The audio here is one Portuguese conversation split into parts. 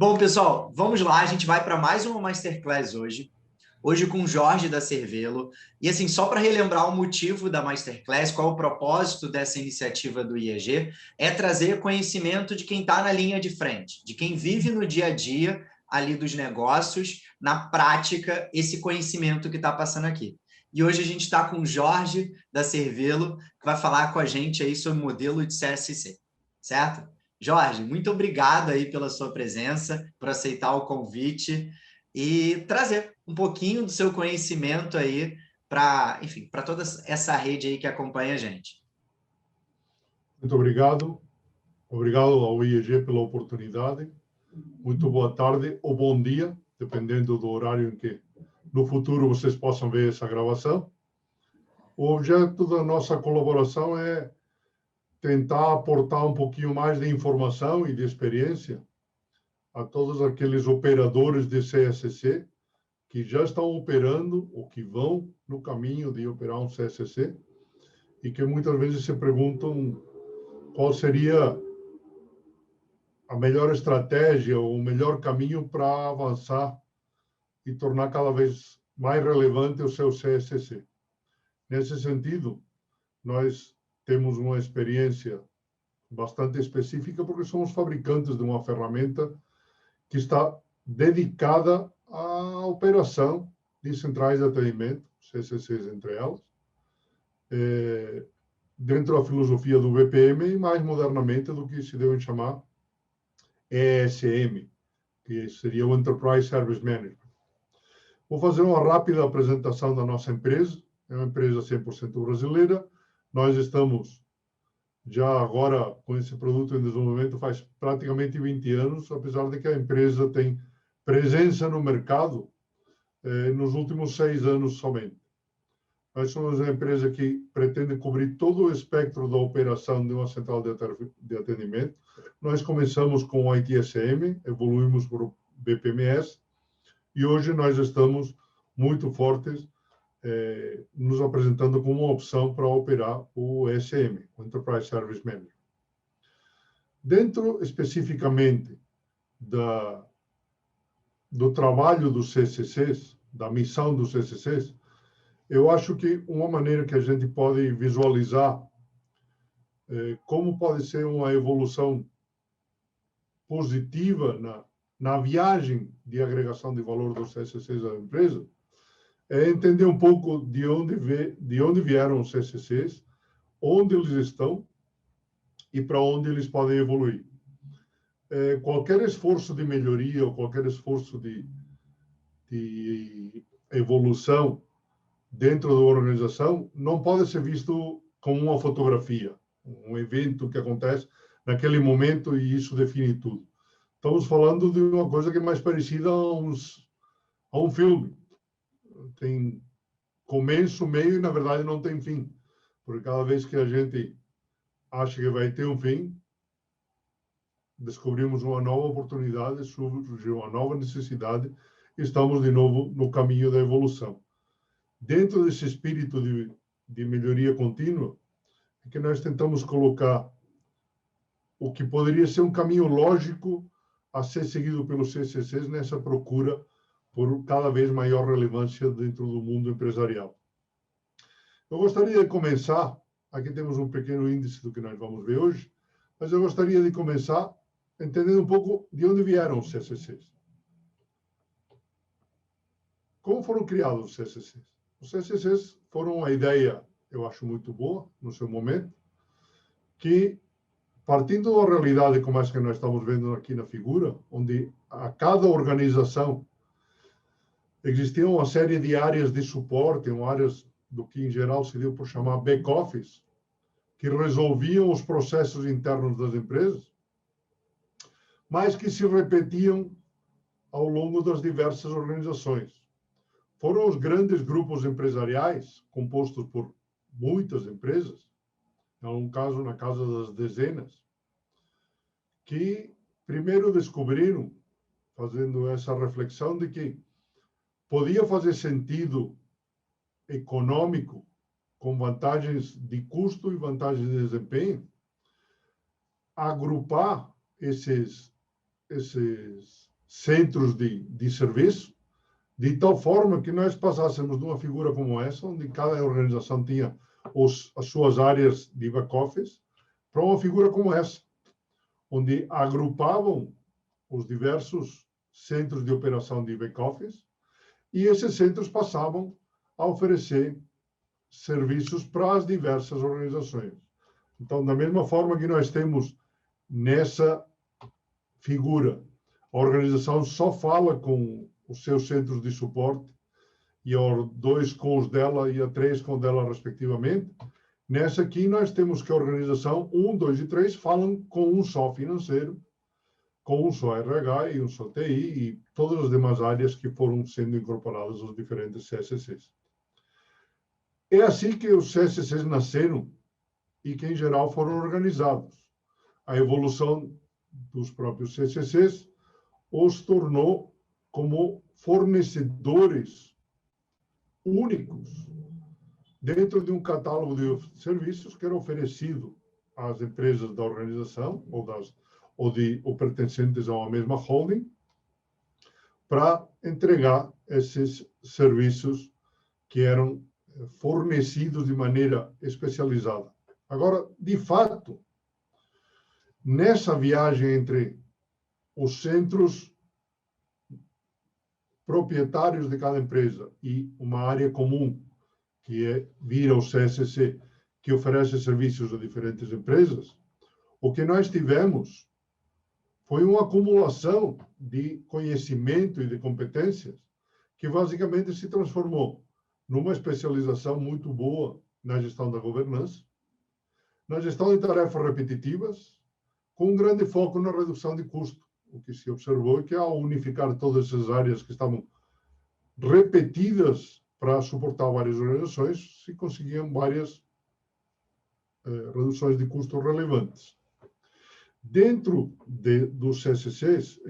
Bom, pessoal, vamos lá. A gente vai para mais uma Masterclass hoje. Hoje com o Jorge da Cervelo. E assim, só para relembrar o motivo da Masterclass, qual é o propósito dessa iniciativa do IEG, é trazer conhecimento de quem está na linha de frente, de quem vive no dia a dia ali dos negócios, na prática, esse conhecimento que está passando aqui. E hoje a gente está com o Jorge da Cervelo, que vai falar com a gente aí sobre o modelo de CSC, certo? Jorge, muito obrigado aí pela sua presença, por aceitar o convite e trazer um pouquinho do seu conhecimento aí para, enfim, para toda essa rede aí que acompanha a gente. Muito obrigado. Obrigado ao IEG pela oportunidade. Muito boa tarde ou bom dia, dependendo do horário em que no futuro vocês possam ver essa gravação. O objeto da nossa colaboração é tentar aportar um pouquinho mais de informação e de experiência a todos aqueles operadores de CSC que já estão operando ou que vão no caminho de operar um CSC e que muitas vezes se perguntam qual seria a melhor estratégia ou o melhor caminho para avançar e tornar cada vez mais relevante o seu CSC. Nesse sentido, nós temos uma experiência bastante específica porque somos fabricantes de uma ferramenta que está dedicada à operação de centrais de atendimento, CCCs entre elas, dentro da filosofia do BPM e mais modernamente do que se deve chamar ESM, que seria o Enterprise Service Management. Vou fazer uma rápida apresentação da nossa empresa. É uma empresa 100% brasileira. Nós estamos já agora com esse produto em desenvolvimento faz praticamente 20 anos, apesar de que a empresa tem presença no mercado nos últimos 6 anos somente. Nós somos uma empresa que pretende cobrir todo o espectro da operação de uma central de atendimento. Nós começamos com o ITSM, evoluímos para o BPMS, e hoje nós estamos muito fortes, nos apresentando como uma opção para operar o SM, o Enterprise Service Manager. Dentro, especificamente, do trabalho dos CCCs, da missão dos CCCs, eu acho que uma maneira que a gente pode visualizar como pode ser uma evolução positiva na viagem de agregação de valor dos CCCs à empresa, é entender um pouco de onde vieram os CCCs, onde eles estão e para onde eles podem evoluir. Qualquer esforço de melhoria ou qualquer esforço de evolução dentro da organização não pode ser visto como uma fotografia, um evento que acontece naquele momento e isso define tudo. Estamos falando de uma coisa que é mais parecida a um filme. Tem começo, meio e, na verdade, não tem fim. Porque cada vez que a gente acha que vai ter um fim, descobrimos uma nova oportunidade, surgiu uma nova necessidade e estamos de novo no caminho da evolução. Dentro desse espírito de melhoria contínua, é que nós tentamos colocar o que poderia ser um caminho lógico a ser seguido pelos CCCs nessa procura por cada vez maior relevância dentro do mundo empresarial. Eu gostaria de começar, aqui temos um pequeno índice do que nós vamos ver hoje, mas eu gostaria de começar entendendo um pouco de onde vieram os CCCs. Como foram criados os CCCs? Os CCCs foram uma ideia, eu acho, muito boa, no seu momento, que, partindo da realidade como essa que nós estamos vendo aqui na figura, onde a cada organização existia uma série de áreas de suporte, áreas do que, em geral, se deu por chamar back-office, que resolviam os processos internos das empresas, mas que se repetiam ao longo das diversas organizações. Foram os grandes grupos empresariais, compostos por muitas empresas, em algum caso na casa das dezenas, que primeiro descobriram, fazendo essa reflexão de que podia fazer sentido econômico, com vantagens de custo e vantagens de desempenho, agrupar esses centros de serviço, de tal forma que nós passássemos de uma figura como essa, onde cada organização tinha as suas áreas de back-office, para uma figura como essa, onde agrupavam os diversos centros de operação de back-office, e esses centros passavam a oferecer serviços para as diversas organizações. Então, da mesma forma que nós temos nessa figura, a organização só fala com os seus centros de suporte, e a 2 com os dela e a 3 com o dela, respectivamente. Nessa aqui, nós temos que a organização 1, 2 e 3 falam com um só financeiro, com um só RH e um só TI e todas as demais áreas que foram sendo incorporadas aos diferentes CSCs. É assim que os CSCs nasceram e que, em geral, foram organizados. A evolução dos próprios CSCs os tornou como fornecedores únicos dentro de um catálogo de serviços que era oferecido às empresas da organização ou pertencentes a uma mesma holding para entregar esses serviços que eram fornecidos de maneira especializada. Agora, de fato, nessa viagem entre os centros proprietários de cada empresa e uma área comum, que vira o CSC, que oferece serviços a diferentes empresas, o que nós tivemos foi uma acumulação de conhecimento e de competências que basicamente se transformou numa especialização muito boa na gestão da governança, na gestão de tarefas repetitivas, com um grande foco na redução de custo. O que se observou é que, ao unificar todas essas áreas que estavam repetidas para suportar várias organizações, se conseguiam várias reduções de custos relevantes. Dentro dos CSCs,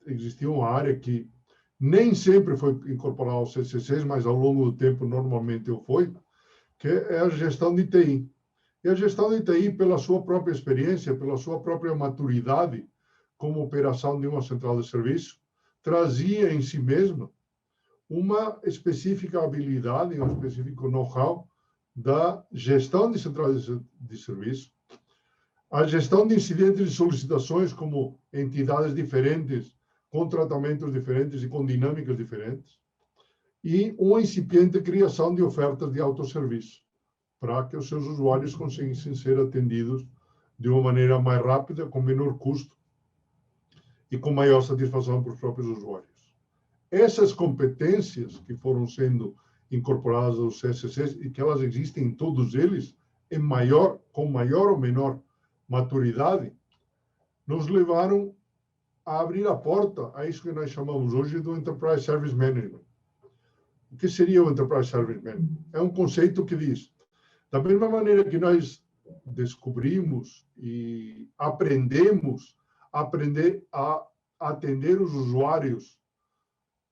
existia uma área que nem sempre foi incorporada aos CSCs, mas ao longo do tempo normalmente foi, que é a gestão de TI. E a gestão de TI, pela sua própria experiência, pela sua própria maturidade como operação de uma central de serviço, trazia em si mesma uma específica habilidade, um específico know-how da gestão de centrais de serviço, a gestão de incidentes e solicitações como entidades diferentes, com tratamentos diferentes e com dinâmicas diferentes, e uma incipiente criação de ofertas de autosserviço, para que os seus usuários conseguissem ser atendidos de uma maneira mais rápida, com menor custo e com maior satisfação para os próprios usuários. Essas competências que foram sendo incorporadas aos CSCs e que elas existem em todos eles, com maior ou menor maturidade, nos levaram a abrir a porta a isso que nós chamamos hoje do Enterprise Service Management. O que seria o Enterprise Service Management? É um conceito que diz, da mesma maneira que nós descobrimos e aprender a atender os usuários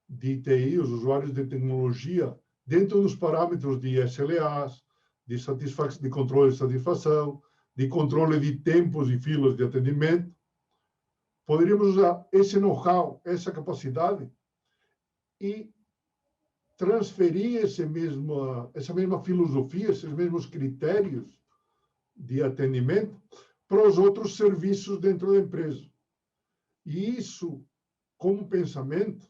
de TI, os usuários de tecnologia, dentro dos parâmetros de SLAs, de controle de satisfação, de controle de tempos e filas de atendimento, poderíamos usar esse know-how, essa capacidade, e transferir essa mesma filosofia, esses mesmos critérios de atendimento para os outros serviços dentro da empresa. E isso, como pensamento,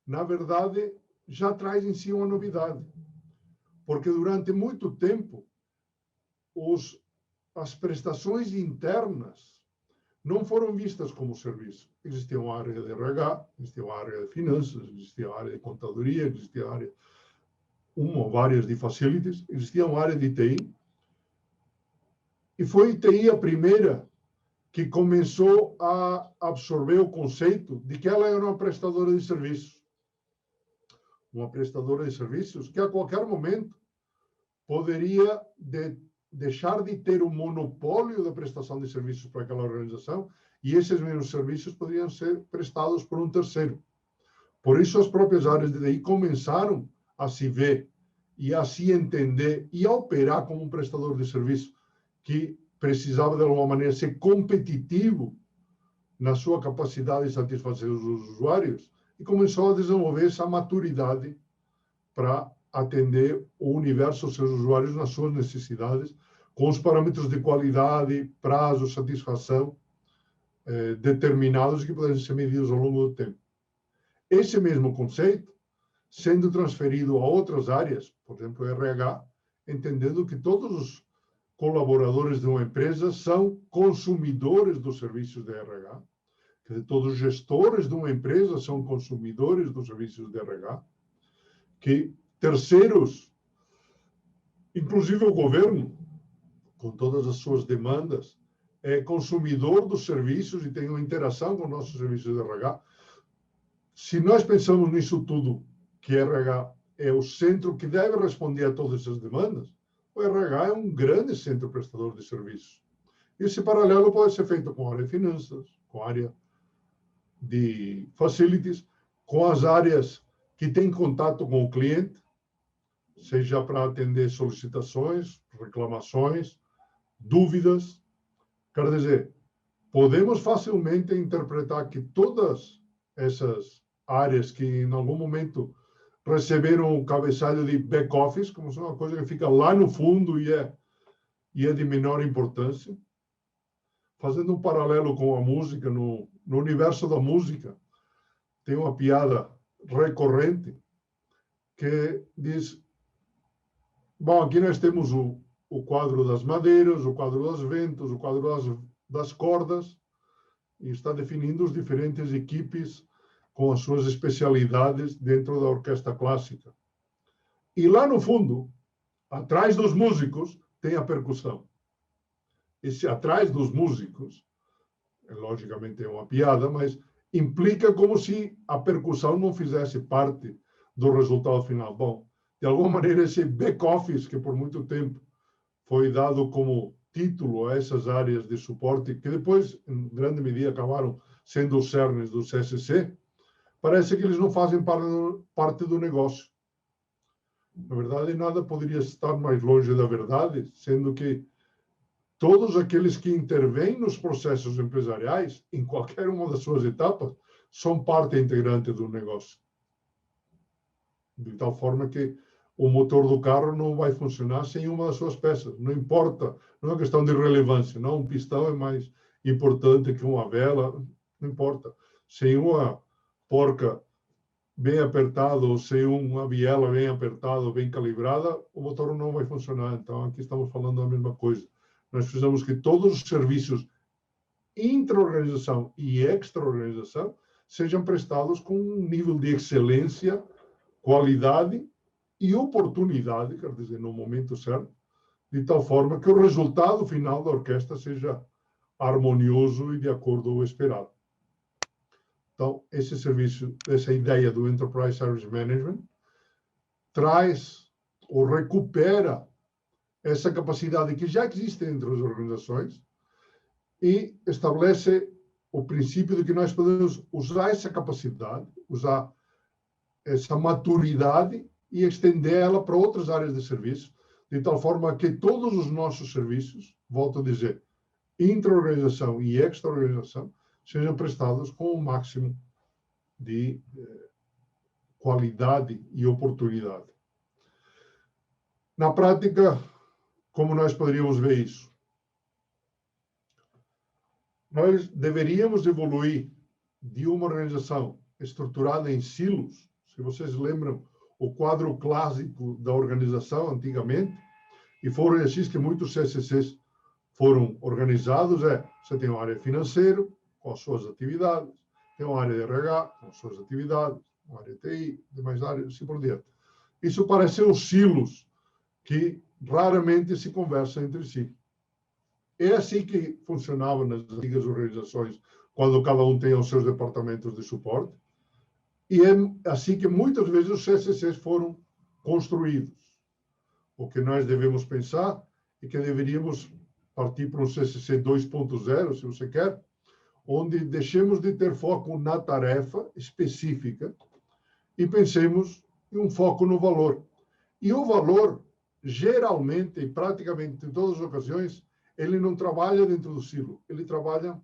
na verdade, já traz em si uma novidade. Porque durante muito tempo, as prestações internas não foram vistas como serviço. Existia uma área de RH, existia uma área de finanças, existia uma área de contadoria, existia uma área, uma ou várias de facilities, existia uma área de TI. E foi TI a primeira que começou a absorver o conceito de que ela era uma prestadora de serviços. Uma prestadora de serviços que, a qualquer momento, poderia deixar de ter o monopólio da prestação de serviços para aquela organização e esses mesmos serviços poderiam ser prestados por um terceiro. Por isso, as próprias áreas de TI começaram a se ver e a se entender e a operar como um prestador de serviço que precisava, de alguma maneira, ser competitivo na sua capacidade de satisfazer os usuários e começou a desenvolver essa maturidade para atender o universo dos seus usuários nas suas necessidades, com os parâmetros de qualidade, prazo, satisfação determinados que podem ser medidos ao longo do tempo. Esse mesmo conceito sendo transferido a outras áreas, por exemplo, o RH, entendendo que todos os colaboradores de uma empresa são consumidores dos serviços de RH, que todos os gestores de uma empresa são consumidores dos serviços de RH, que terceiros, inclusive o governo, com todas as suas demandas, é consumidor dos serviços e tem uma interação com nossos serviços de RH. Se nós pensamos nisso tudo, que RH é o centro que deve responder a todas essas demandas, o RH é um grande centro prestador de serviços. Esse paralelo pode ser feito com a área de finanças, com a área de facilities, com as áreas que têm contato com o cliente, seja para atender solicitações, reclamações, dúvidas. Quer dizer, podemos facilmente interpretar que todas essas áreas que em algum momento receberam o cabeçalho de back-office, como se é uma coisa que fica lá no fundo e é de menor importância. Fazendo um paralelo com a música, no universo da música, tem uma piada recorrente que diz, bom, aqui nós temos o quadro das madeiras, o quadro dos ventos, o quadro das cordas, e está definindo as diferentes equipes com as suas especialidades dentro da orquestra clássica. E lá no fundo, atrás dos músicos, tem a percussão. Esse atrás dos músicos, logicamente é uma piada, mas implica como se a percussão não fizesse parte do resultado final. Bom, de alguma maneira, esse back-office, que por muito tempo foi dado como título a essas áreas de suporte, que depois, em grande medida, acabaram sendo os cernes do CSC, parece que eles não fazem parte do negócio. Na verdade, nada poderia estar mais longe da verdade, sendo que todos aqueles que intervêm nos processos empresariais, em qualquer uma das suas etapas, são parte integrante do negócio. De tal forma que o motor do carro não vai funcionar sem uma das suas peças. Não importa, não é uma questão de relevância. Não, um pistão é mais importante que uma vela, não importa. Sem uma porca bem apertada ou sem uma biela bem apertada ou bem calibrada, o motor não vai funcionar. Então, aqui estamos falando da mesma coisa. Nós precisamos que todos os serviços intra-organização e extra-organização sejam prestados com um nível de excelência, qualidade e oportunidade, quer dizer, no momento certo, de tal forma que o resultado final da orquestra seja harmonioso e de acordo com o esperado. Então, esse serviço, essa ideia do Enterprise Service Management traz ou recupera essa capacidade que já existe entre as organizações e estabelece o princípio de que nós podemos usar essa capacidade, usar essa maturidade e estendê-la para outras áreas de serviço, de tal forma que todos os nossos serviços, volto a dizer, intra-organização e extra-organização, sejam prestados com o máximo de qualidade e oportunidade. Na prática, como nós poderíamos ver isso? Nós deveríamos evoluir de uma organização estruturada em silos. Se vocês lembram o quadro clássico da organização antigamente, e foram assim que muitos CSCs foram organizados, você tem uma área financeira com as suas atividades, tem uma área de RH com as suas atividades, uma área de TI, demais áreas, assim por diante. Isso parecem os silos que raramente se conversam entre si. É assim que funcionava nas antigas organizações, quando cada um tem os seus departamentos de suporte. E é assim que muitas vezes os CSCs foram construídos. O que nós devemos pensar é que deveríamos partir para um CSC 2.0, se você quer, onde deixemos de ter foco na tarefa específica e pensemos em um foco no valor. E o valor, geralmente, e praticamente em todas as ocasiões, ele não trabalha dentro do silo, ele trabalha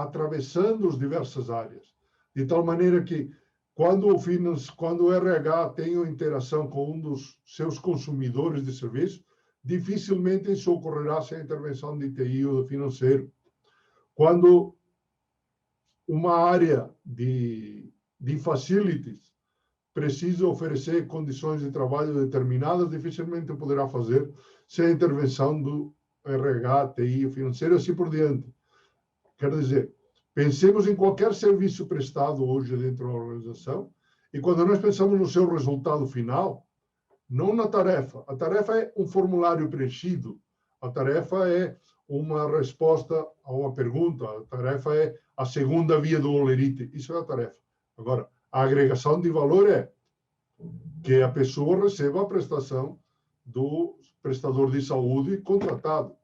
atravessando as diversas áreas, de tal maneira que quando o RH tem uma interação com um dos seus consumidores de serviço, dificilmente isso ocorrerá sem a intervenção de TI ou do financeiro. Quando uma área de facilities precisa oferecer condições de trabalho determinadas, dificilmente poderá fazer sem a intervenção do RH, TI, financeiro e assim por diante. Quer dizer, pensemos em qualquer serviço prestado hoje dentro da organização e quando nós pensamos no seu resultado final, não na tarefa. A tarefa é um formulário preenchido, a tarefa é uma resposta a uma pergunta, a tarefa é a segunda via do Olerite. Isso é a tarefa. Agora, a agregação de valor é que a pessoa receba a prestação do prestador de saúde contratado.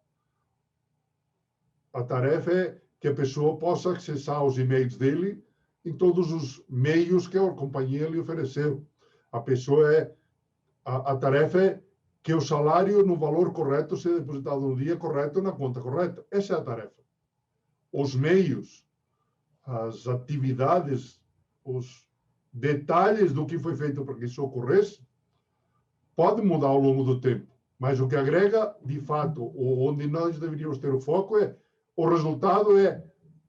A tarefa é que a pessoa possa acessar os e-mails dele em todos os meios que a companhia lhe ofereceu. A tarefa é que o salário no valor correto seja depositado no dia correto na conta correta. Essa é a tarefa. Os meios, as atividades, os detalhes do que foi feito para que isso ocorresse, pode mudar ao longo do tempo. Mas o que agrega, de fato, onde nós deveríamos ter o foco é o resultado é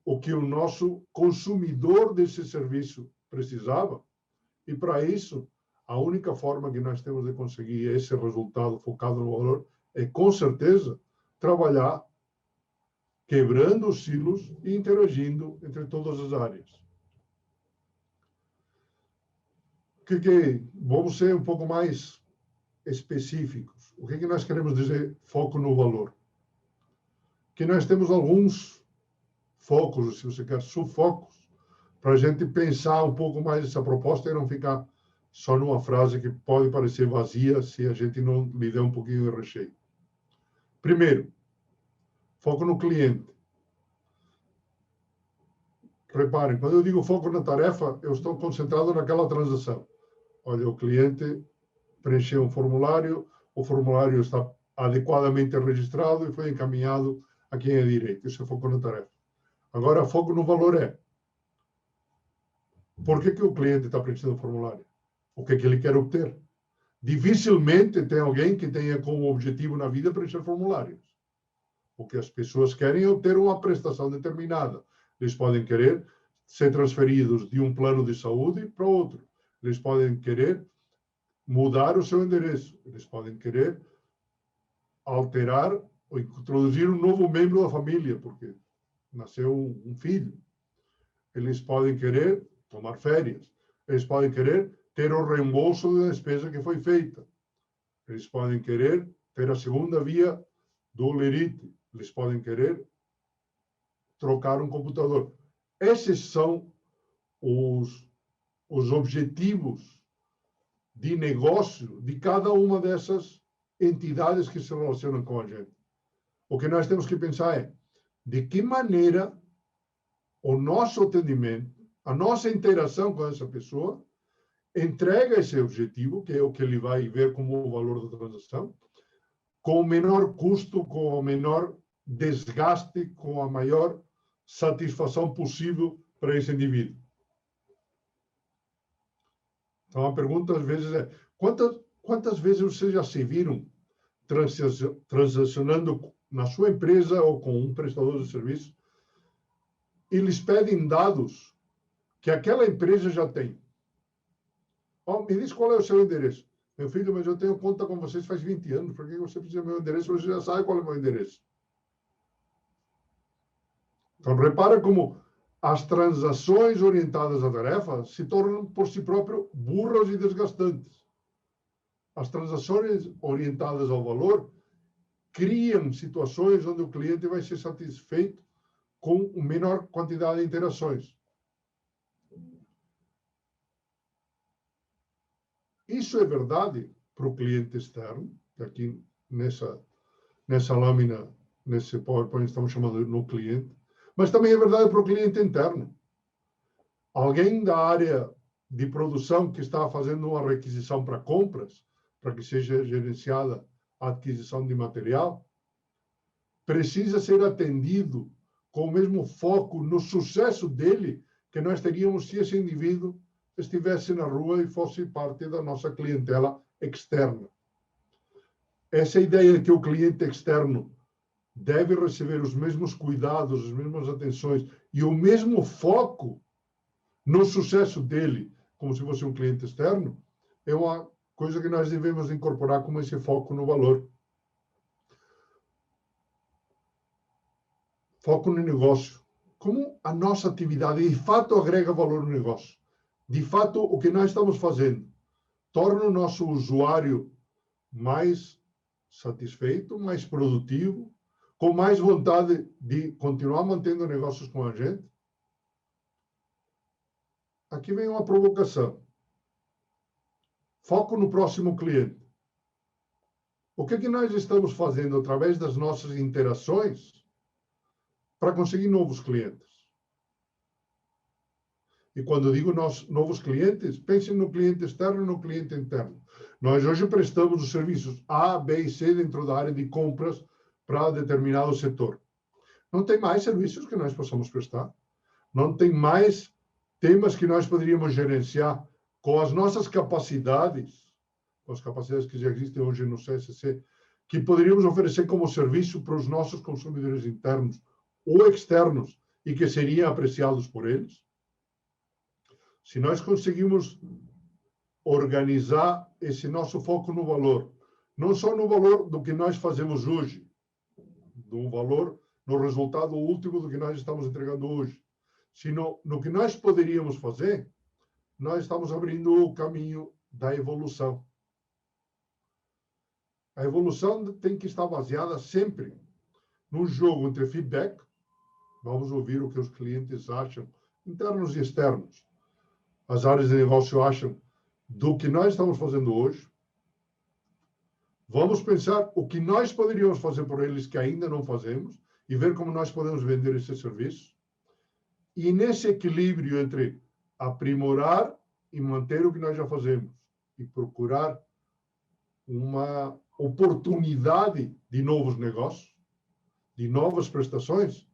o que o nosso consumidor desse serviço precisava. E para isso, a única forma que nós temos de conseguir esse resultado focado no valor é, com certeza, trabalhar quebrando os silos e interagindo entre todas as áreas. Vamos ser um pouco mais específicos. O que nós queremos dizer foco no valor? Que nós temos alguns focos, se você quer, subfocos, para a gente pensar um pouco mais essa proposta e não ficar só numa frase que pode parecer vazia se a gente não lhe der um pouquinho de recheio. Primeiro, foco no cliente. Reparem, quando eu digo foco na tarefa, eu estou concentrado naquela transação. Olha, o cliente preencheu um formulário, o formulário está adequadamente registrado e foi encaminhado a quem é direito. Isso é foco na tarefa. Agora, foco no valor é: por que o cliente está preenchendo o formulário? O que ele quer obter? Dificilmente tem alguém que tenha como objetivo na vida preencher formulários. O que as pessoas querem é obter uma prestação determinada. Eles podem querer ser transferidos de um plano de saúde para outro. Eles podem querer mudar o seu endereço. Eles podem querer alterar ou introduzir um novo membro da família, porque nasceu um filho. Eles podem querer tomar férias. Eles podem querer ter o reembolso da despesa que foi feita. Eles podem querer ter a segunda via do Olerite. Eles podem querer trocar um computador. Esses são os objetivos de negócio de cada uma dessas entidades que se relacionam com a gente. O que nós temos que pensar é de que maneira o nosso atendimento, a nossa interação com essa pessoa, entrega esse objetivo, que é o que ele vai ver como o valor da transação, com o menor custo, com o menor desgaste, com a maior satisfação possível para esse indivíduo. Então, a pergunta, às vezes, é: quantas vezes vocês já se viram transacionando na sua empresa ou com um prestador de serviço e eles pedem dados que aquela empresa já tem? Oh, me diz qual é o seu endereço. Meu filho, mas eu tenho conta com vocês faz 20 anos. Por que você precisa do meu endereço? Você já sabe qual é o meu endereço. Então, repara como as transações orientadas à tarefa se tornam, por si próprio, burras e desgastantes. As transações orientadas ao valor criam situações onde o cliente vai ser satisfeito com menor quantidade de interações. Isso é verdade para o cliente externo, que aqui nessa lâmina, nesse PowerPoint, estamos chamando de no cliente, mas também é verdade para o cliente interno. Alguém da área de produção que está fazendo uma requisição para compras, para que seja gerenciada a aquisição de material, precisa ser atendido com o mesmo foco no sucesso dele que nós teríamos se esse indivíduo estivesse na rua e fosse parte da nossa clientela externa. Essa ideia de que o cliente externo deve receber os mesmos cuidados, as mesmas atenções e o mesmo foco no sucesso dele, como se fosse um cliente externo, é uma coisa que nós devemos incorporar como esse foco no valor. Foco no negócio. Como a nossa atividade, de fato, agrega valor no negócio. De fato, o que nós estamos fazendo torna o nosso usuário mais satisfeito, mais produtivo, com mais vontade de continuar mantendo negócios com a gente. Aqui vem uma provocação. Foco no próximo cliente. O que nós estamos fazendo através das nossas interações para conseguir novos clientes? E quando eu digo novos clientes, pensem no cliente externo e no cliente interno. Nós hoje prestamos os serviços A, B e C dentro da área de compras para determinado setor. Não tem mais serviços que nós possamos prestar. Não tem mais temas que nós poderíamos gerenciar com as nossas capacidades, com as capacidades que já existem hoje no CSC, que poderíamos oferecer como serviço para os nossos consumidores internos ou externos e que seriam apreciados por eles. Se nós conseguimos organizar esse nosso foco no valor, não só no valor do que nós fazemos hoje, do valor no resultado último do que nós estamos entregando hoje, sino no que nós poderíamos fazer, nós estamos abrindo o caminho da evolução. A evolução tem que estar baseada sempre num jogo entre feedback, vamos ouvir o que os clientes acham, internos e externos, as áreas de negócio acham do que nós estamos fazendo hoje. Vamos pensar o que nós poderíamos fazer por eles que ainda não fazemos e ver como nós podemos vender esse serviço. E nesse equilíbrio entre aprimorar e manter o que nós já fazemos e procurar uma oportunidade de novos negócios, de novas prestações,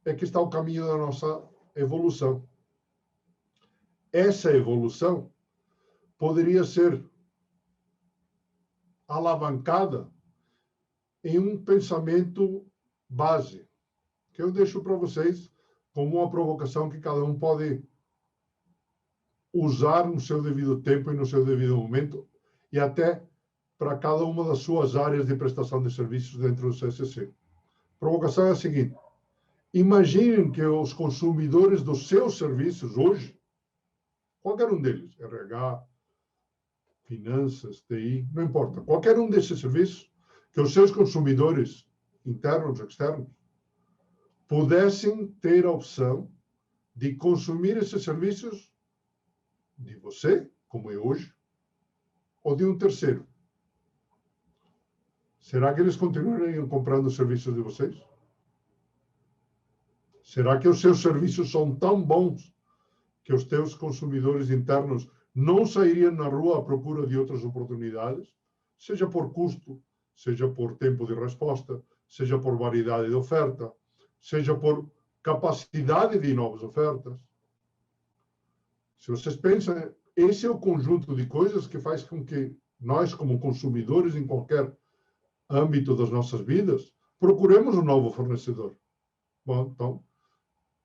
é que está o caminho da nossa evolução. Essa evolução poderia ser alavancada em um pensamento base, que eu deixo para vocês como uma provocação que cada um pode usar no seu devido tempo e no seu devido momento, e até para cada uma das suas áreas de prestação de serviços dentro do CSC. A provocação é a seguinte: imaginem que os consumidores dos seus serviços hoje, qualquer um deles, RH, finanças, TI, não importa, qualquer um desses serviços, que os seus consumidores internos, externos, pudessem ter a opção de consumir esses serviços de você, como é hoje, ou de um terceiro. Será que eles continuariam comprando os serviços de vocês? Será que os seus serviços são tão bons que os teus consumidores internos não sairiam na rua à procura de outras oportunidades, seja por custo, seja por tempo de resposta, seja por variedade de oferta, seja por capacidade de novas ofertas? Se vocês pensam, esse é o conjunto de coisas que faz com que nós, como consumidores em qualquer âmbito das nossas vidas, procuremos um novo fornecedor. Bom, então,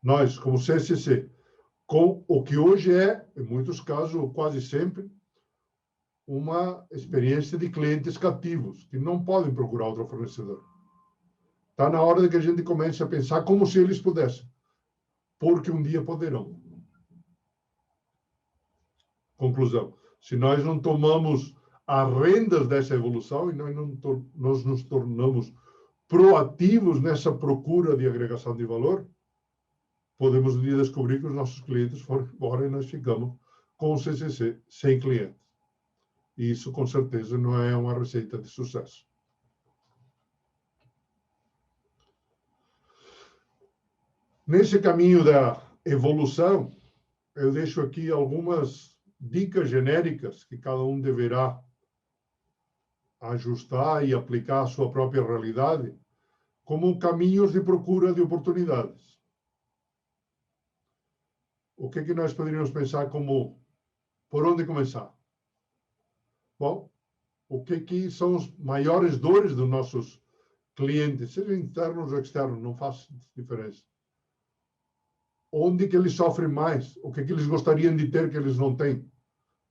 nós, como CSC, com o que hoje é, em muitos casos, ou quase sempre, uma experiência de clientes cativos, que não podem procurar outro fornecedor. Está na hora de que a gente comece a pensar como se eles pudessem, porque um dia poderão. Conclusão: se nós não tomamos as rendas dessa evolução e nós nos tornamos proativos nessa procura de agregação de valor, podemos um dia descobrir que os nossos clientes foram embora e nós ficamos com o CCC sem clientes. E isso, com certeza, não é uma receita de sucesso. Nesse caminho da evolução, eu deixo aqui algumas dicas genéricas que cada um deverá ajustar e aplicar à sua própria realidade, como caminhos de procura de oportunidades. O que nós poderíamos pensar como, por onde começar? Bom, o que são as maiores dores dos nossos clientes, sejam internos ou externos, não faz diferença. Onde que eles sofrem mais? O que eles gostariam de ter que eles não têm?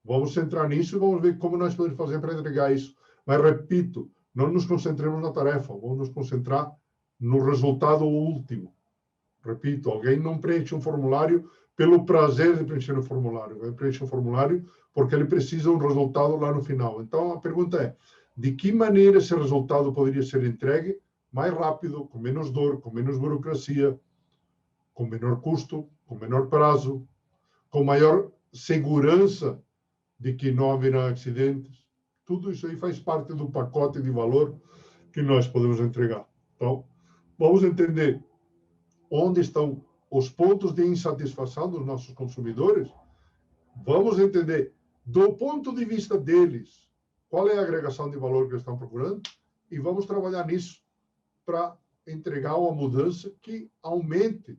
Vamos centrar nisso e vamos ver como nós podemos fazer para entregar isso. Mas, repito, não nos concentremos na tarefa, vamos nos concentrar no resultado último. Repito, alguém não preenche um formulário pelo prazer de preencher o formulário. Vai preencher o formulário porque ele precisa de um resultado lá no final. Então, a pergunta é, de que maneira esse resultado poderia ser entregue mais rápido, com menos dor, com menos burocracia, com menor custo, com menor prazo, com maior segurança de que não haverá acidentes? Tudo isso aí faz parte do pacote de valor que nós podemos entregar. Então, vamos entender onde estão os pontos de insatisfação dos nossos consumidores. Vamos entender, do ponto de vista deles, qual é a agregação de valor que eles estão procurando e vamos trabalhar nisso para entregar uma mudança que aumente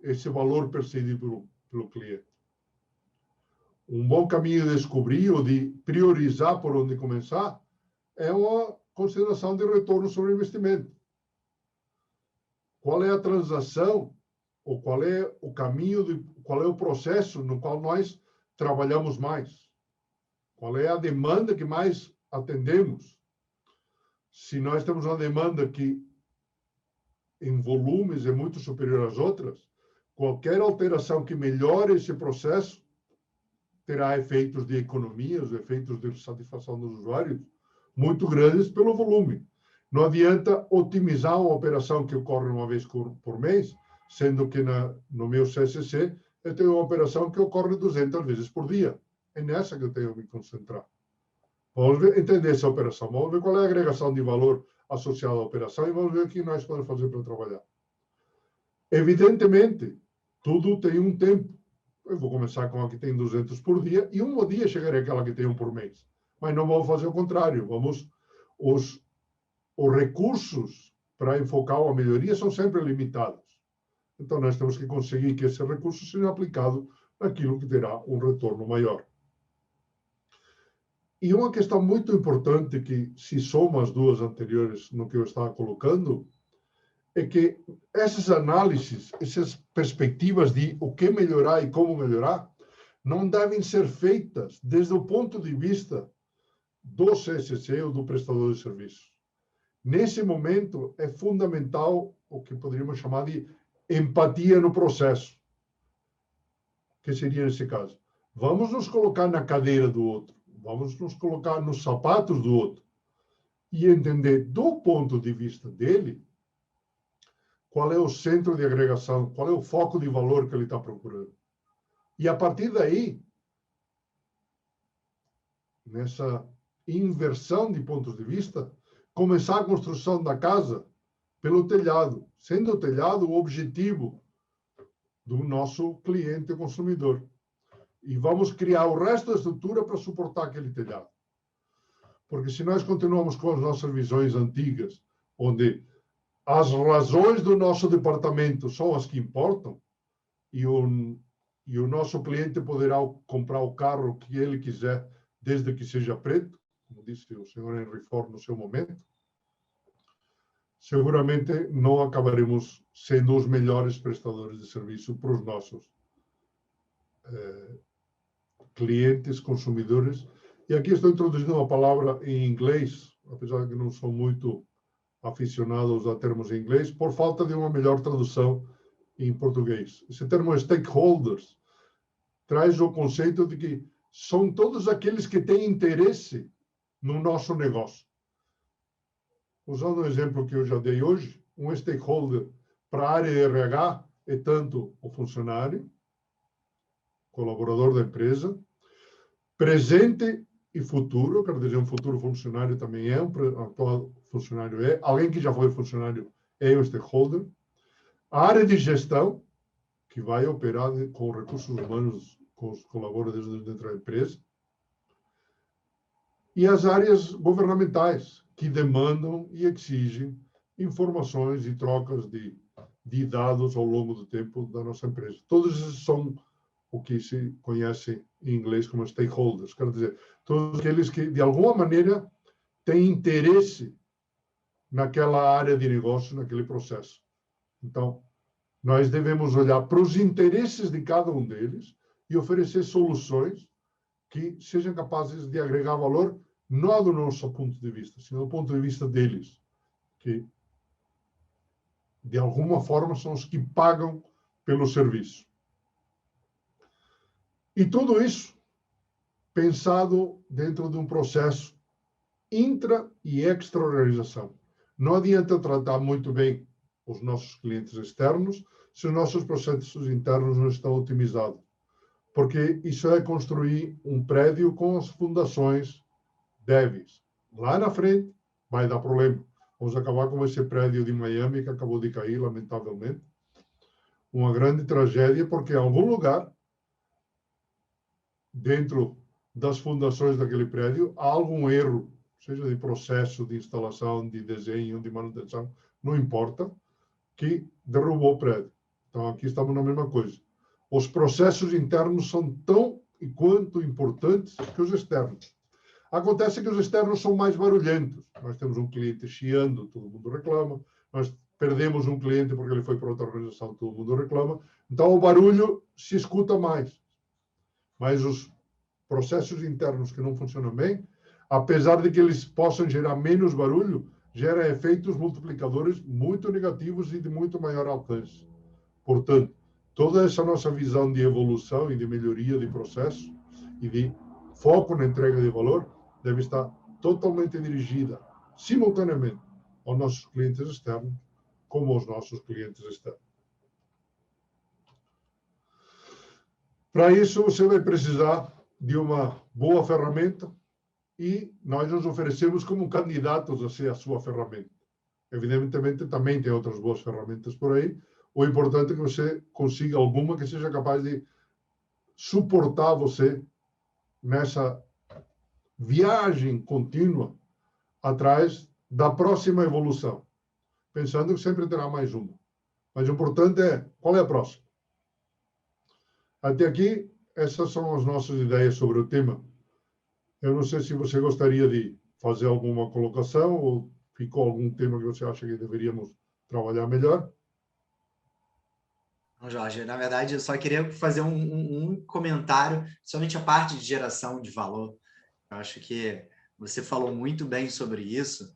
esse valor percebido pelo cliente. Um bom caminho de descobrir ou de priorizar por onde começar é uma consideração de retorno sobre investimento. Qual é a transação, ou qual é o caminho, qual é o processo no qual nós trabalhamos mais? Qual é a demanda que mais atendemos? Se nós temos uma demanda que, em volumes, é muito superior às outras, qualquer alteração que melhore esse processo terá efeitos de economias, efeitos de satisfação dos usuários muito grandes pelo volume. Não adianta otimizar uma operação que ocorre uma vez por mês, sendo que no meu CCC eu tenho uma operação que ocorre 200 vezes por dia. É nessa que eu tenho que me concentrar. Vamos entender essa operação, vamos ver qual é a agregação de valor associada à operação e vamos ver o que nós podemos fazer para trabalhar. Evidentemente, tudo tem um tempo. Eu vou começar com a que tem 200 por dia e um dia chegarei àquela que tem um por mês. Mas não vamos fazer o contrário. Os recursos para enfocar uma melhoria são sempre limitados. Então, nós temos que conseguir que esse recurso seja aplicado naquilo que terá um retorno maior. E uma questão muito importante que se soma às duas anteriores no que eu estava colocando, é que essas análises, essas perspectivas de o que melhorar e como melhorar, não devem ser feitas desde o ponto de vista do CSC ou do prestador de serviços. Nesse momento, é fundamental o que poderíamos chamar de empatia no processo. O que seria nesse caso? Vamos nos colocar na cadeira do outro, vamos nos colocar nos sapatos do outro e entender do ponto de vista dele qual é o centro de agregação, qual é o foco de valor que ele está procurando. E a partir daí, nessa inversão de pontos de vista, começar a construção da casa pelo telhado, sendo o telhado o objetivo do nosso cliente consumidor. E vamos criar o resto da estrutura para suportar aquele telhado. Porque se nós continuamos com as nossas visões antigas, onde as razões do nosso departamento são as que importam, e o nosso cliente poderá comprar o carro que ele quiser, desde que seja preto, como disse o senhor Henry Ford no seu momento, seguramente não acabaremos sendo os melhores prestadores de serviço para os nossos clientes, consumidores. E aqui estou introduzindo uma palavra em inglês, apesar de que não sou muito aficionado a usar termos em inglês, por falta de uma melhor tradução em português. Esse termo stakeholders traz o conceito de que são todos aqueles que têm interesse no nosso negócio. Usando o exemplo que eu já dei hoje, um stakeholder para a área de RH é tanto o funcionário, colaborador da empresa, presente e futuro, quero dizer, um futuro funcionário também é, um atual funcionário é, alguém que já foi funcionário é o stakeholder, a área de gestão, que vai operar com recursos humanos, com os colaboradores dentro da empresa, e as áreas governamentais, que demandam e exigem informações e trocas de dados ao longo do tempo da nossa empresa. Todos esses são o que se conhece em inglês como stakeholders, quer dizer, todos aqueles que, de alguma maneira, têm interesse naquela área de negócio, naquele processo. Então, nós devemos olhar para os interesses de cada um deles e oferecer soluções que sejam capazes de agregar valor, não do nosso ponto de vista, sino do ponto de vista deles, que, de alguma forma, são os que pagam pelo serviço. E tudo isso pensado dentro de um processo intra e extra-organização. Não adianta tratar muito bem os nossos clientes externos se os nossos processos internos não estão otimizados. Porque isso é construir um prédio com as fundações débeis. Lá na frente vai dar problema. Vamos acabar com esse prédio de Miami que acabou de cair, lamentavelmente. Uma grande tragédia, porque em algum lugar, dentro das fundações daquele prédio, há algum erro, seja de processo, de instalação, de desenho, de manutenção, não importa, que derrubou o prédio. Então, aqui estamos na mesma coisa. Os processos internos são tão e quanto importantes que os externos. Acontece que os externos são mais barulhentos. Nós temos um cliente chiando, todo mundo reclama. Nós perdemos um cliente porque ele foi para outra organização, todo mundo reclama. Então, o barulho se escuta mais. Mas os processos internos que não funcionam bem, apesar de que eles possam gerar menos barulho, geram efeitos multiplicadores muito negativos e de muito maior alcance. Portanto, toda essa nossa visão de evolução e de melhoria de processo e de foco na entrega de valor deve estar totalmente dirigida, simultaneamente, aos nossos clientes externos, como aos nossos clientes externos. Para isso, você vai precisar de uma boa ferramenta e nós nos oferecemos como candidatos a ser a sua ferramenta. Evidentemente, também tem outras boas ferramentas por aí. O importante é que você consiga alguma que seja capaz de suportar você nessa viagem contínua atrás da próxima evolução, pensando que sempre terá mais uma. Mas o importante é, qual é a próxima? Até aqui, essas são as nossas ideias sobre o tema. Eu não sei se você gostaria de fazer alguma colocação ou ficou algum tema que você acha que deveríamos trabalhar melhor. Jorge, na verdade, eu só queria fazer um comentário, somente a parte de geração de valor. Eu acho que você falou muito bem sobre isso,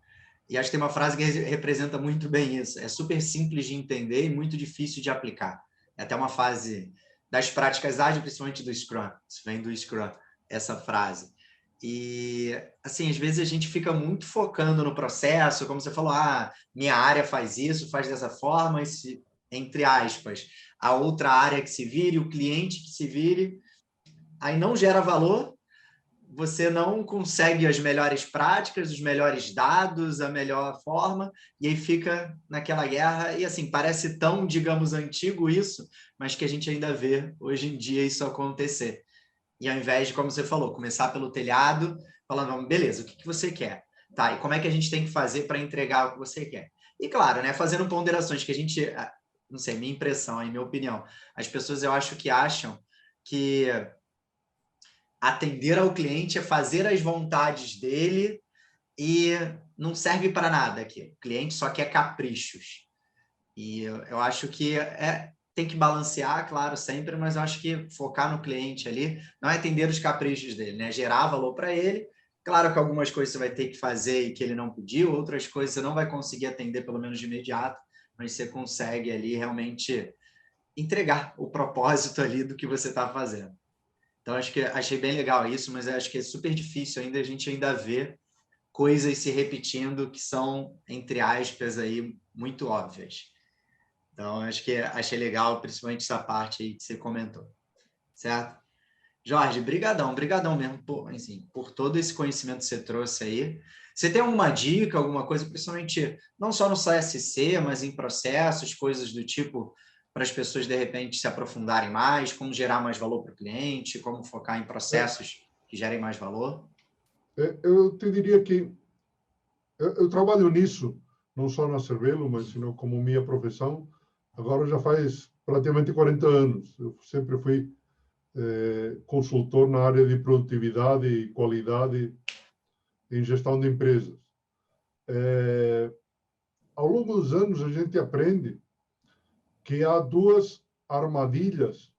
e acho que tem uma frase que representa muito bem isso. É super simples de entender e muito difícil de aplicar. É até uma fase das práticas ágeis, principalmente do Scrum. Isso vem do Scrum, essa frase. E, assim, às vezes a gente fica muito focando no processo, como você falou, minha área faz isso, faz dessa forma, entre aspas, a outra área que se vire, o cliente que se vire, aí não gera valor, você não consegue as melhores práticas, os melhores dados, a melhor forma, e aí fica naquela guerra, e assim, parece tão, digamos, antigo isso, mas que a gente ainda vê hoje em dia isso acontecer. E ao invés de, como você falou, começar pelo telhado, falando, beleza, o que você quer? Tá, e como é que a gente tem que fazer para entregar o que você quer? E claro, né, fazendo ponderações que a gente, não sei, minha impressão, minha opinião, as pessoas eu acho que acham que atender ao cliente é fazer as vontades dele e não serve para nada aqui. O cliente só quer caprichos. E eu acho que tem que balancear, claro, sempre, mas eu acho que focar no cliente ali não é atender os caprichos dele, né? Gerar valor para ele. Claro que algumas coisas você vai ter que fazer e que ele não pediu, outras coisas você não vai conseguir atender, pelo menos de imediato, mas você consegue ali realmente entregar o propósito ali do que você está fazendo. Então, achei bem legal isso, mas acho que é super difícil ainda a gente ainda ver coisas se repetindo que são, entre aspas, aí, muito óbvias. Então, acho que achei legal, principalmente essa parte aí que você comentou. Certo? Jorge, brigadão mesmo por todo esse conhecimento que você trouxe aí. Você tem alguma dica, alguma coisa, principalmente não só no CSC, mas em processos, coisas do tipo, para as pessoas, de repente, se aprofundarem mais, como gerar mais valor para o cliente, como focar em processos que gerem mais valor? Eu te diria que eu trabalho nisso não só na Cervelo, mas sino como minha profissão, agora já faz praticamente 40 anos. Eu sempre fui consultor na área de produtividade e qualidade em gestão de empresas. Ao longo dos anos, a gente aprende que há duas armadilhas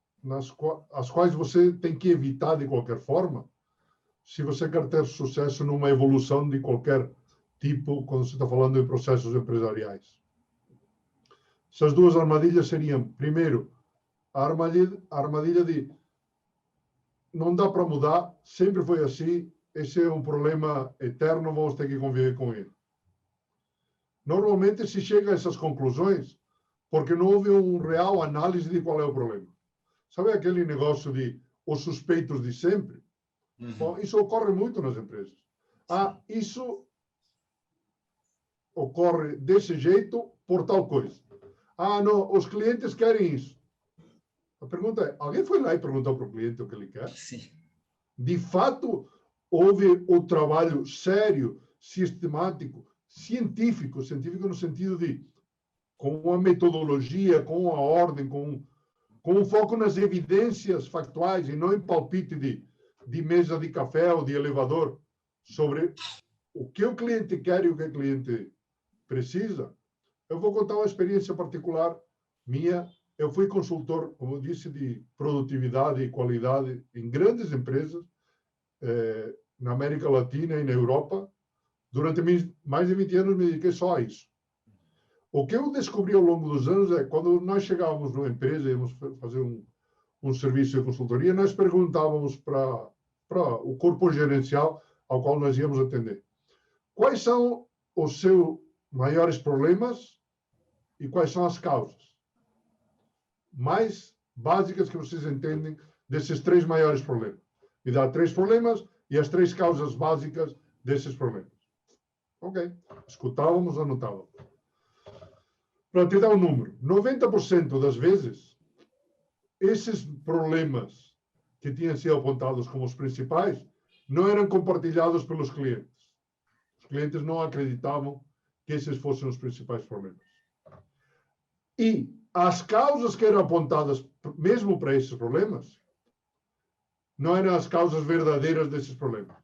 as quais você tem que evitar de qualquer forma, se você quer ter sucesso numa evolução de qualquer tipo, quando você está falando de processos empresariais. Essas duas armadilhas seriam, primeiro, a armadilha de não dá para mudar, sempre foi assim, esse é um problema eterno, vamos ter que conviver com ele. Normalmente se chega a essas conclusões porque não houve uma real análise de qual é o problema. Sabe aquele negócio de os suspeitos de sempre? Uhum. Bom, isso ocorre muito nas empresas. Isso ocorre desse jeito por tal coisa. Não, os clientes querem isso. A pergunta é, alguém foi lá e perguntou para o cliente o que ele quer? Sim. De fato, houve o trabalho sério, sistemático, científico no sentido de, com a metodologia, com a ordem, com um foco nas evidências factuais e não em palpite de mesa de café ou de elevador sobre o que o cliente quer e o que o cliente precisa. Eu vou contar uma experiência particular minha. Eu fui consultor, como eu disse, de produtividade e qualidade em grandes empresas na América Latina e na Europa. Durante mais de 20 anos me dediquei só a isso. O que eu descobri ao longo dos anos é, quando nós chegávamos numa empresa e íamos fazer um serviço de consultoria, nós perguntávamos para o corpo gerencial ao qual nós íamos atender: quais são os seus maiores problemas e quais são as causas mais básicas que vocês entendem desses 3 maiores problemas? Me dá 3 problemas e as 3 causas básicas desses problemas. Ok. Escutávamos, anotávamos. Para te dar um número, 90% das vezes, esses problemas que tinham sido apontados como os principais não eram compartilhados pelos clientes. Os clientes não acreditavam que esses fossem os principais problemas. E as causas que eram apontadas mesmo para esses problemas não eram as causas verdadeiras desses problemas.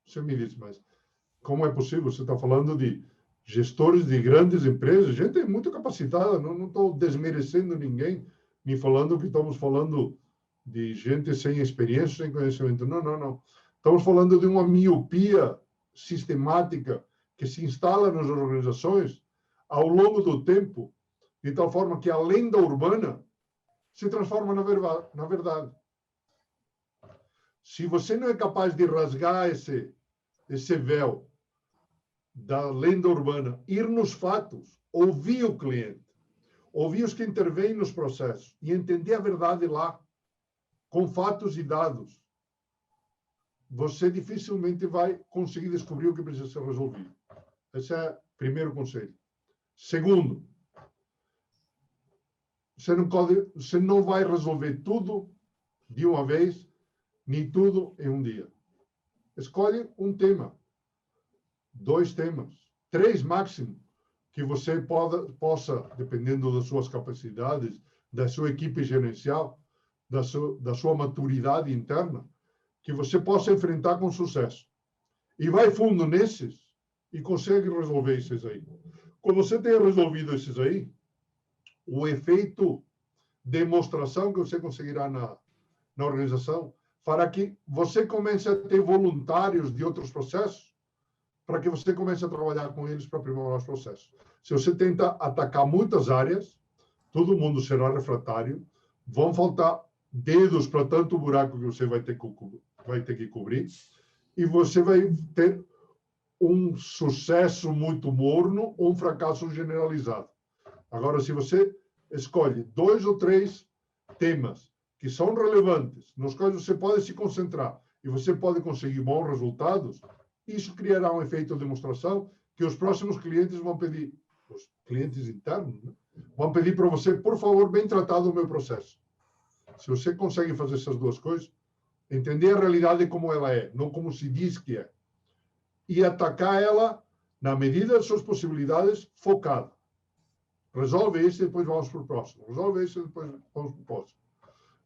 Você me diz, mas como é possível? Você está falando de gestores de grandes empresas, gente muito capacitada, não estou desmerecendo ninguém, nem falando que estamos falando de gente sem experiência, sem conhecimento. Não. Estamos falando de uma miopia sistemática que se instala nas organizações ao longo do tempo, de tal forma que a lenda urbana se transforma na verdade. Se você não é capaz de rasgar esse véu da lenda urbana, ir nos fatos, ouvir o cliente, ouvir os que intervêm nos processos e entender a verdade lá, com fatos e dados, você dificilmente vai conseguir descobrir o que precisa ser resolvido. Esse é o primeiro conselho. Segundo, você não vai resolver tudo de uma vez, nem tudo em um dia. Escolhe um tema, 2 temas, 3 máximo, que você possa, dependendo das suas capacidades, da sua equipe gerencial, da sua maturidade interna, que você possa enfrentar com sucesso. E vai fundo nesses e consegue resolver esses aí. Quando você tenha resolvido esses aí, o efeito demonstração que você conseguirá na organização fará que você comece a ter voluntários de outros processos, para que você comece a trabalhar com eles para aprimorar os processos. Se você tenta atacar muitas áreas, todo mundo será refratário, vão faltar dedos para tanto buraco que você vai ter que cobrir, e você vai ter um sucesso muito morno ou um fracasso generalizado. Agora, se você escolhe 2 ou 3 temas que são relevantes, nos quais você pode se concentrar e você pode conseguir bons resultados, isso criará um efeito de demonstração que os próximos clientes vão pedir, os clientes internos, né? Vão pedir para você, por favor, bem tratado o meu processo. Se você consegue fazer essas 2 coisas, entender a realidade como ela é, não como se diz que é, e atacar ela na medida das suas possibilidades, focada. Resolve esse e depois vamos para o próximo. Resolve esse e depois vamos para o próximo.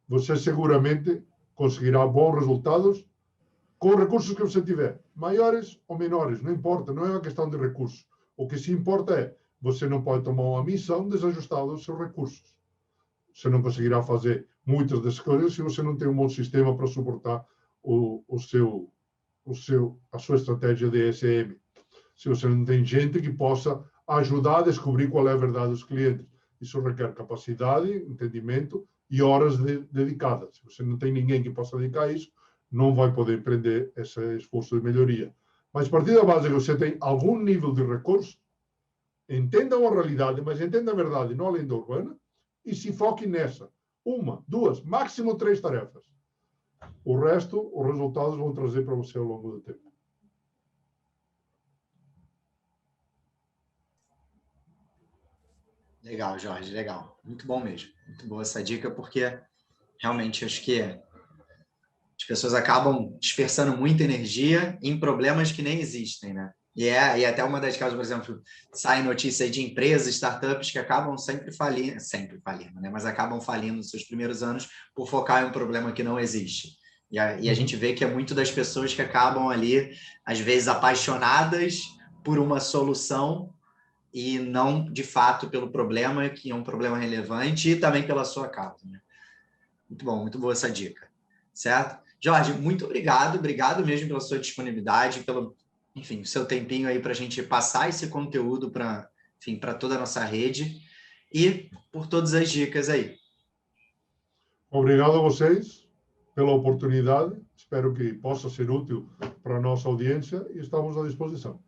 Você seguramente conseguirá bons resultados com os recursos que você tiver. Maiores ou menores, não importa, não é uma questão de recursos. O que se importa é, você não pode tomar uma missão desajustada dos seus recursos. Você não conseguirá fazer muitas das coisas se você não tem um bom sistema para suportar a sua estratégia de ESM. Se você não tem gente que possa ajudar a descobrir qual é a verdade dos clientes. Isso requer capacidade, entendimento e horas dedicadas. Se você não tem ninguém que possa dedicar isso, não vai poder empreender esse esforço de melhoria. Mas a partir da base que você tem algum nível de recurso, entenda a realidade, mas entenda a verdade, não a lenda urbana, e se foque nessa. 1, 2, máximo 3 tarefas. O resto, os resultados vão trazer para você ao longo do tempo. Legal, Jorge, legal. Muito bom mesmo. Muito boa essa dica, porque realmente acho que as pessoas acabam dispersando muita energia em problemas que nem existem, né? E até uma das causas, por exemplo, saem notícias de empresas, startups que acabam sempre falindo, né? Mas acabam falindo nos seus primeiros anos por focar em um problema que não existe. E a gente vê que é muito das pessoas que acabam ali, às vezes, apaixonadas por uma solução e não, de fato, pelo problema, que é um problema relevante, e também pela sua causa, né? Muito bom, muito boa essa dica, certo? Jorge, muito obrigado mesmo pela sua disponibilidade, pelo, enfim, seu tempinho aí para a gente passar esse conteúdo para toda a nossa rede e por todas as dicas aí. Obrigado a vocês pela oportunidade. Espero que possa ser útil para a nossa audiência e estamos à disposição.